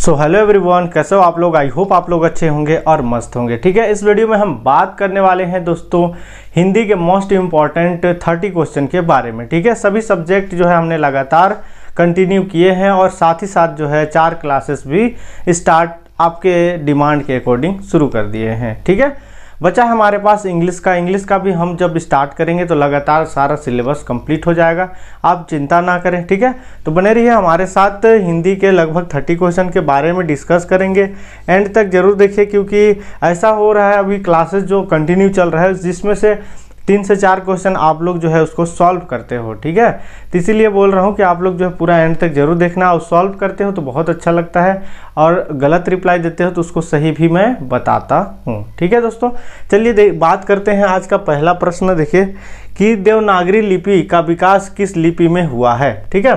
So hello everyone, कैसे हो आप लोग। आई होप आप लोग अच्छे होंगे और मस्त होंगे। ठीक है, इस वीडियो में हम बात करने वाले हैं दोस्तों हिंदी के मोस्ट इम्पॉर्टेंट 30 क्वेश्चन के बारे में। ठीक है, सभी सब्जेक्ट जो है हमने लगातार कंटिन्यू किए हैं और साथ ही साथ जो है 4 क्लासेस भी स्टार्ट आपके डिमांड के अकॉर्डिंग शुरू कर दिए हैं। ठीक है, बचा हमारे पास इंग्लिश का भी हम जब स्टार्ट करेंगे तो लगातार सारा सिलेबस कंप्लीट हो जाएगा, आप चिंता ना करें। ठीक है, तो बने रहिए हमारे साथ। हिंदी के लगभग 30 क्वेश्चन के बारे में डिस्कस करेंगे, एंड तक जरूर देखिए, क्योंकि ऐसा हो रहा है अभी क्लासेस जो कंटिन्यू चल रहा है जिसमें से 3 से 4 क्वेश्चन आप लोग जो है उसको सॉल्व करते हो। ठीक है, तो इसीलिए बोल रहा हूँ कि आप लोग जो है पूरा एंड तक जरूर देखना, और सॉल्व करते हो तो बहुत अच्छा लगता है, और गलत रिप्लाई देते हो तो उसको सही भी मैं बताता हूँ। ठीक है दोस्तों, चलिए बात करते हैं। आज का पहला प्रश्न देखिए कि देवनागरी लिपि का विकास किस लिपि में हुआ है। ठीक है,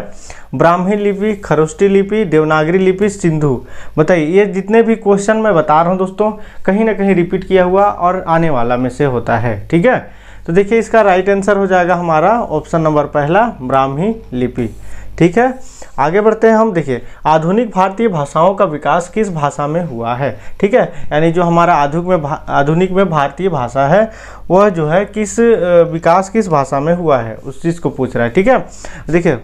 ब्राह्मी लिपि, खरोष्टी लिपि, देवनागरी लिपि, सिंधु। बताइए, ये जितने भी क्वेश्चन मैं बता रहा हूँ दोस्तों कहीं ना कहीं रिपीट किया हुआ और आने वाला में से होता है। ठीक है, तो देखिए इसका राइट आंसर हो जाएगा हमारा ऑप्शन नंबर पहला, ब्राह्मी लिपि। ठीक है, आगे बढ़ते हैं हम। देखिए आधुनिक भारतीय भाषाओं का विकास किस भाषा में हुआ है। ठीक है, यानी जो हमारा आधुनिक में भारतीय भाषा है वह जो है विकास किस भाषा में हुआ है, उस चीज़ को पूछ रहा है। ठीक है, देखिए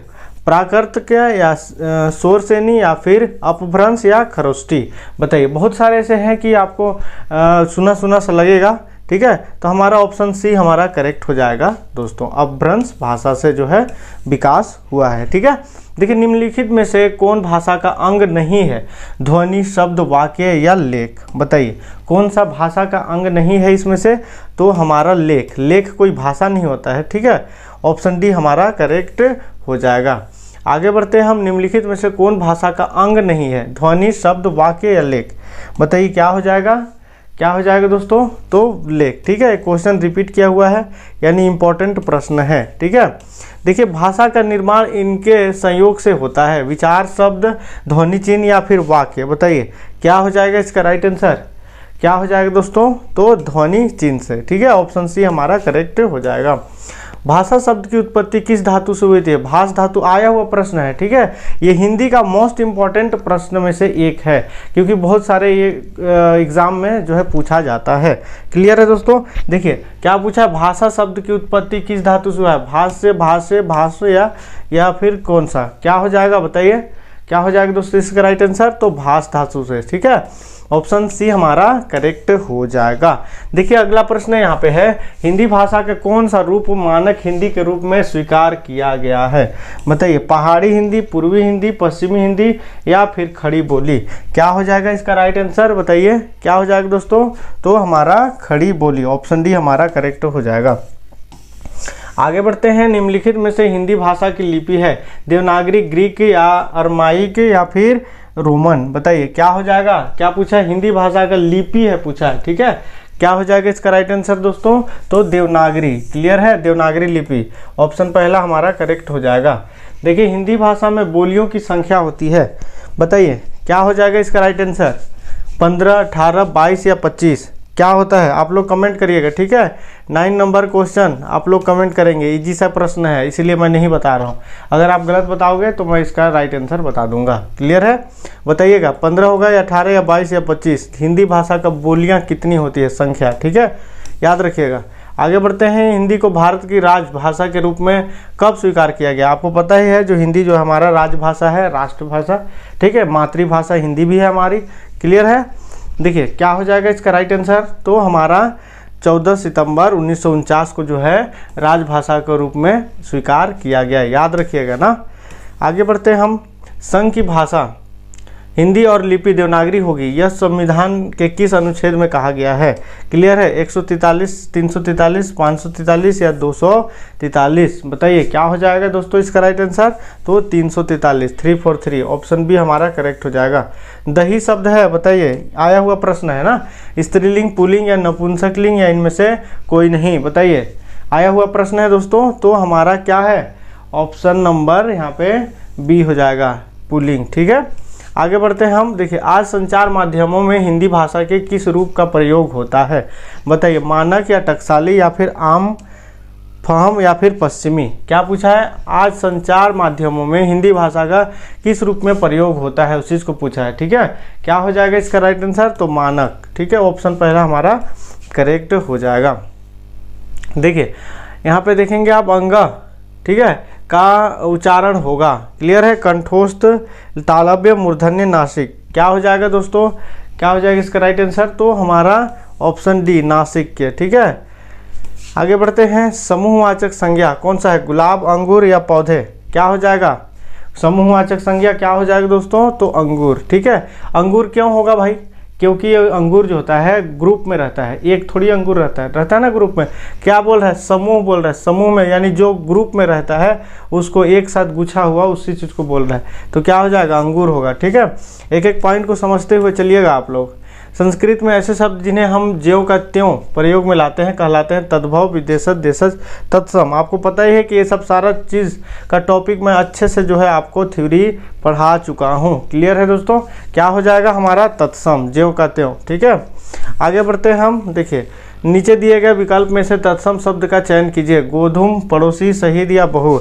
प्राकृत क्या या शोरसेनी या फिर अपभ्रंश या खरोष्टी। बताइए, बहुत सारे ऐसे हैं कि आपको सुना सुना सा लगेगा। ठीक है, तो हमारा ऑप्शन सी हमारा करेक्ट हो जाएगा दोस्तों, अपभ्रंश भाषा से जो है विकास हुआ है। ठीक है, देखिए निम्नलिखित में से कौन भाषा का अंग नहीं है, ध्वनि, शब्द, वाक्य या लेख। बताइए कौन सा भाषा का अंग नहीं है इसमें से, तो हमारा लेख कोई भाषा नहीं होता है। ठीक है, ऑप्शन डी हमारा करेक्ट हो जाएगा। आगे बढ़ते हैं हम। निम्नलिखित में से कौन भाषा का अंग नहीं है, ध्वनि, शब्द, वाक्य या लेख। बताइए क्या हो जाएगा दोस्तों, तो लेख। ठीक है, क्वेश्चन रिपीट किया हुआ है यानी इंपॉर्टेंट प्रश्न है। ठीक है, देखिए भाषा का निर्माण इनके संयोग से होता है, विचार, शब्द, ध्वनि चिन्ह या फिर वाक्य। बताइए क्या हो जाएगा इसका राइट आंसर, क्या हो जाएगा दोस्तों, तो ध्वनि चिन्ह से। ठीक है, ऑप्शन सी हमारा करेक्ट हो जाएगा। भाषा शब्द की उत्पत्ति किस धातु से हुई थी, भाष धातु। आया हुआ प्रश्न है। ठीक है, ये हिंदी का मोस्ट इम्पॉर्टेंट प्रश्न में से एक है, क्योंकि बहुत सारे ये एग्जाम में जो है पूछा जाता है। क्लियर है दोस्तों। देखिए क्या पूछा है, भाषा शब्द की उत्पत्ति किस धातु से हुआ है, भाष से या फिर कौन सा, क्या हो जाएगा बताइए, क्या हो जाएगा दोस्तों इसका राइट आंसर, तो भाष धातु से। ठीक है, ऑप्शन सी हमारा करेक्ट हो जाएगा। देखिए अगला प्रश्न यहाँ पे है, हिंदी भाषा का कौन सा रूप मानक हिंदी के रूप में स्वीकार किया गया है। बताइए पहाड़ी हिंदी, पूर्वी हिंदी, पश्चिमी हिंदी या फिर खड़ी बोली। क्या हो जाएगा इसका राइट आंसर, बताइए क्या हो जाएगा दोस्तों, तो हमारा खड़ी बोली, ऑप्शन डी हमारा करेक्ट हो जाएगा। आगे बढ़ते हैं। निम्नलिखित में से हिंदी भाषा की लिपि है देवनागरी, ग्रीक या अरमाइक या फिर रोमन। बताइए क्या हो जाएगा, क्या पूछा है, हिंदी भाषा का लिपि है पूछा है। ठीक है, क्या हो जाएगा इसका राइट आंसर दोस्तों, तो देवनागरी। क्लियर है, देवनागरी लिपि, ऑप्शन पहला हमारा करेक्ट हो जाएगा। देखिए हिंदी भाषा में बोलियों की संख्या होती है। बताइए क्या हो जाएगा इसका राइट आंसर, 15, 18, 22 या 25। क्या होता है आप लोग कमेंट करिएगा। ठीक है, 9 नंबर क्वेश्चन आप लोग कमेंट करेंगे, इजी सा प्रश्न है इसीलिए मैं नहीं बता रहा हूँ। अगर आप गलत बताओगे तो मैं इसका राइट आंसर बता दूंगा। क्लियर है, बताइएगा 15 होगा या 18 या 22 या 25। हिंदी भाषा का बोलियाँ कितनी होती है, संख्या। ठीक है, याद रखिएगा। आगे बढ़ते हैं। हिंदी को भारत की राजभाषा के रूप में कब स्वीकार किया गया। आपको पता ही है जो हिंदी जो हमारा राजभाषा है, राष्ट्रभाषा। ठीक है, मातृभाषा हिंदी भी है हमारी। क्लियर है, देखिए क्या हो जाएगा इसका राइट आंसर, तो हमारा 14 सितंबर 1949 को जो है राजभाषा के रूप में स्वीकार किया गया, याद रखिएगा ना। आगे बढ़ते हैं हम। संघ की भाषा हिंदी और लिपि देवनागरी होगी, यह संविधान के किस अनुच्छेद में कहा गया है। क्लियर है, 143, 343, 543 या 243। बताइए क्या हो जाएगा दोस्तों इसका राइट आंसर, तो 343, 343, ऑप्शन बी हमारा करेक्ट हो जाएगा। दही शब्द है, बताइए आया हुआ प्रश्न है ना, स्त्रीलिंग, पुल्लिंग या नपुंसकलिंग या इनमें से कोई नहीं। बताइए आया हुआ प्रश्न है दोस्तों, तो हमारा क्या है, ऑप्शन नंबर यहाँ पे बी हो जाएगा, पुल्लिंग। ठीक है, आगे बढ़ते हैं हम। देखिए आज संचार माध्यमों में हिंदी भाषा के किस रूप का प्रयोग होता है। बताइए मानक या टकसाली या फिर आम फहम या फिर पश्चिमी। क्या पूछा है, आज संचार माध्यमों में हिंदी भाषा का किस रूप में प्रयोग होता है, उस चीज़ को पूछा है। ठीक है, क्या हो जाएगा इसका राइट आंसर, तो मानक। ठीक है, ऑप्शन पहला हमारा करेक्ट हो जाएगा। देखिए यहाँ पे देखेंगे आप अंग, ठीक है, का उच्चारण होगा, क्लियर है, कंठोस्थ, तालव्य, मूर्धन्य, नासिक। क्या हो जाएगा दोस्तों, क्या हो जाएगा इसका राइट आंसर, तो हमारा ऑप्शन डी नासिक के। ठीक है, आगे बढ़ते हैं। समूहवाचक संज्ञा कौन सा है, गुलाब, अंगूर या पौधे। क्या हो जाएगा, समूहवाचक संज्ञा क्या हो जाएगा दोस्तों, तो अंगूर। ठीक है, अंगूर क्यों होगा भाई, क्योंकि ये अंगूर जो होता है ग्रुप में रहता है, एक थोड़ी अंगूर रहता है ना ग्रुप में। क्या बोल रहा है, समूह बोल रहा है, समूह में यानी जो ग्रुप में रहता है उसको एक साथ गुछा हुआ उसी चीज़ को बोल रहा है, तो क्या हो जाएगा, अंगूर होगा। ठीक है, एक एक पॉइंट को समझते हुए चलिएगा आप लोग। संस्कृत में ऐसे शब्द जिन्हें हम ज्यों का त्यों प्रयोग में लाते हैं कहलाते हैं तद्भव, विदेशज, देशज, तत्सम। आपको पता ही है कि ये सब सारा चीज़ का टॉपिक मैं अच्छे से जो है आपको थ्योरी पढ़ा चुका हूँ। क्लियर है दोस्तों, क्या हो जाएगा हमारा तत्सम, ज्यों का त्यों। ठीक है, आगे बढ़ते हैं हम। देखिए नीचे दिए गए विकल्प में से तत्सम शब्द का चयन कीजिए, गोधूम, पड़ोसी, शहीद या बहु।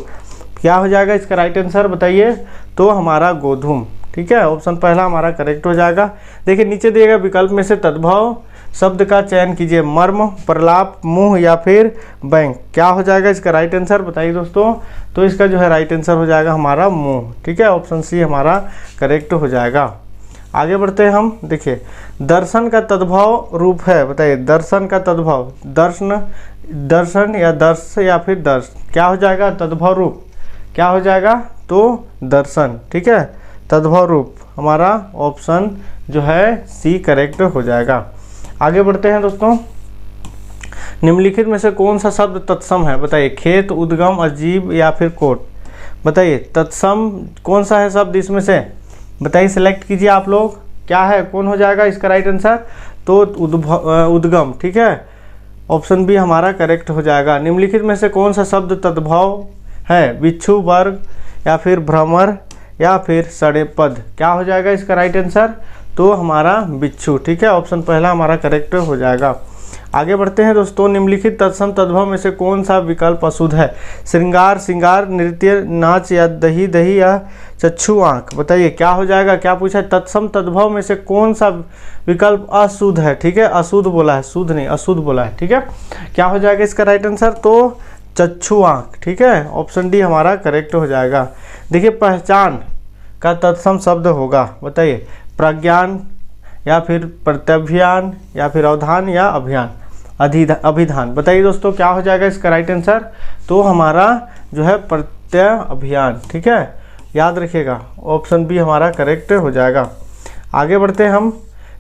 क्या हो जाएगा इसका राइट आंसर बताइए, तो हमारा गोधूम। ठीक है, ऑप्शन पहला हमारा करेक्ट हो जाएगा। देखिए नीचे दिए गए विकल्प में से तद्भव शब्द का चयन कीजिए, मर्म, प्रलाप, मुंह या फिर बैंक। क्या हो जाएगा इसका राइट आंसर बताइए दोस्तों, तो इसका जो है राइट आंसर हो जाएगा हमारा मुंह। ठीक है, ऑप्शन सी हमारा करेक्ट हो जाएगा। आगे बढ़ते हैं हम। देखिए दर्शन का तद्भव रूप है, बताइए दर्शन का तद्भव, दर्शन, दर्शन या दर्श या फिर दर्श। क्या हो जाएगा तद्भव रूप, क्या हो जाएगा, तो दर्शन। ठीक है, तद्भव रूप हमारा ऑप्शन जो है सी करेक्ट हो जाएगा। आगे बढ़ते हैं दोस्तों। निम्नलिखित में से कौन सा शब्द तत्सम है, बताइए, खेत, उद्गम, अजीब या फिर कोट। बताइए तत्सम कौन सा है शब्द इसमें से, बताइए, सिलेक्ट कीजिए आप लोग, क्या है, कौन हो जाएगा इसका राइट आंसर, तो उद्गम। ठीक है, ऑप्शन बी हमारा करेक्ट हो जाएगा। निम्नलिखित में से कौन सा शब्द तद्भव है, बिच्छू, वर्ग या फिर भ्रमर या फिर सड़े पद। क्या हो जाएगा इसका राइट आंसर, तो हमारा बिच्छू। ठीक है, ऑप्शन पहला हमारा करेक्ट हो जाएगा। आगे बढ़ते हैं दोस्तों। निम्नलिखित तत्सम तद्भव में से कौन सा विकल्प अशुद्ध है, श्रृंगार, श्रृंगार, नृत्य, नाच या दही, दही या चक्षु, आंख। बताइए क्या हो जाएगा, क्या पूछा है, तत्सम तद्भव में से कौन सा विकल्प अशुद्ध है। ठीक है, अशुद्ध बोला है, शुद्ध नहीं, अशुद्ध बोला है। ठीक है, क्या हो जाएगा इसका राइट आंसर, तो चक्षु, आंख। ठीक है, ऑप्शन डी हमारा करेक्ट हो जाएगा। देखिए पहचान का तत्सम शब्द होगा, बताइए, प्रज्ञान या फिर प्रत्यभियान या फिर अवधान या अभियान, अभिधान। बताइए दोस्तों क्या हो जाएगा इसका राइट आंसर, तो हमारा जो है प्रत्यभियान। ठीक है, याद रखिएगा, ऑप्शन बी हमारा करेक्ट हो जाएगा। आगे बढ़ते हैं हम।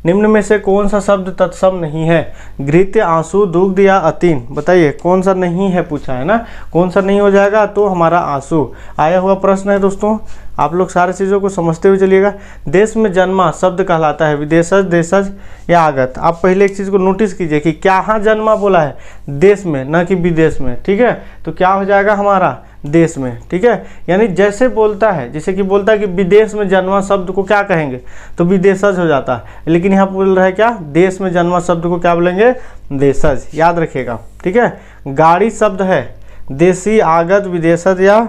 निम्न में से कौन सा शब्द तत्सम नहीं है, घृत्य, आंसू, दुग्ध या अतीन। बताइए कौन सा नहीं है पूछा है ना, कौन सा नहीं हो जाएगा, तो हमारा आंसू। आया हुआ प्रश्न है दोस्तों, आप लोग सारी चीज़ों को समझते हुए चलिएगा। देश में जन्मा शब्द कहलाता है विदेशज, देशज या आगत। आप पहले एक चीज़ को नोटिस कीजिए कि क्या हाँ जन्मा बोला है, देश में, न कि विदेश में। ठीक है, तो क्या हो जाएगा हमारा देश में। ठीक है, यानी जैसे बोलता है, जैसे कि बोलता है कि विदेश में जन्मा शब्द को क्या कहेंगे, तो विदेशज हो जाता है, लेकिन यहाँ बोल रहा है क्या, देश में जन्मा शब्द को क्या बोलेंगे, देशज। याद रखिएगा। ठीक है, गाड़ी शब्द है, देशी, आगत, विदेशज या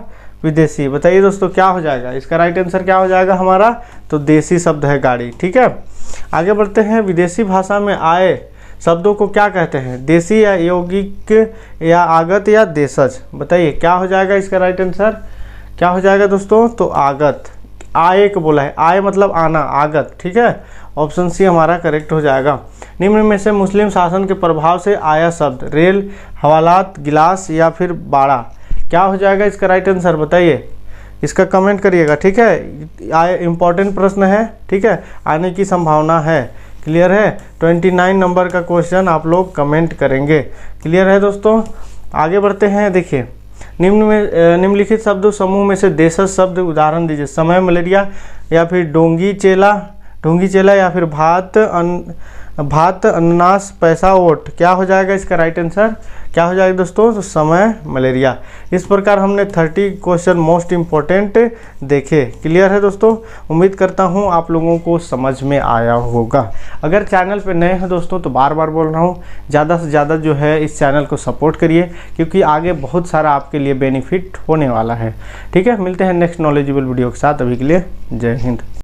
विदेशी। बताइए दोस्तों क्या हो जाएगा इसका राइट आंसर, क्या हो जाएगा हमारा, तो देशी शब्द है गाड़ी। ठीक है, आगे बढ़ते हैं। विदेशी भाषा में आए शब्दों को क्या कहते हैं, देशी या यौगिक या आगत या देशज। बताइए क्या हो जाएगा इसका राइट आंसर, क्या हो जाएगा दोस्तों, तो आगत। आए को बोला है, आए मतलब आना, आगत। ठीक है, ऑप्शन सी हमारा करेक्ट हो जाएगा। निम्न में से मुस्लिम शासन के प्रभाव से आया शब्द, रेल, हवालात, गिलास या फिर बाड़ा। क्या हो जाएगा इसका राइट आंसर, बताइए, इसका कमेंट करिएगा। ठीक है, इंपॉर्टेंट प्रश्न है। ठीक है, आने की संभावना है। क्लियर है, 29 नंबर का क्वेश्चन आप लोग कमेंट करेंगे। क्लियर है दोस्तों, आगे बढ़ते हैं। देखिए निम्नलिखित शब्दों समूह में से देशज शब्द उदाहरण दीजिए, समय, मलेरिया या फिर डोंगी, चेला, ढूंगी चेला या फिर भात अनानास पैसा ओट, क्या हो जाएगा इसका राइट आंसर? क्या हो जाएगा दोस्तों? तो समय मलेरिया। इस प्रकार हमने 30 क्वेश्चन मोस्ट इम्पोर्टेंट देखे। क्लियर है दोस्तों? उम्मीद करता हूँ आप लोगों को समझ में आया होगा। अगर चैनल पे नए हैं दोस्तों तो बार बार बोल रहा हूँ, ज़्यादा से ज़्यादा जो है इस चैनल को सपोर्ट करिए, क्योंकि आगे बहुत सारा आपके लिए बेनिफिट होने वाला है। ठीक है, मिलते हैं नेक्स्ट नॉलेजेबल वीडियो के साथ। अभी के लिए जय हिंद।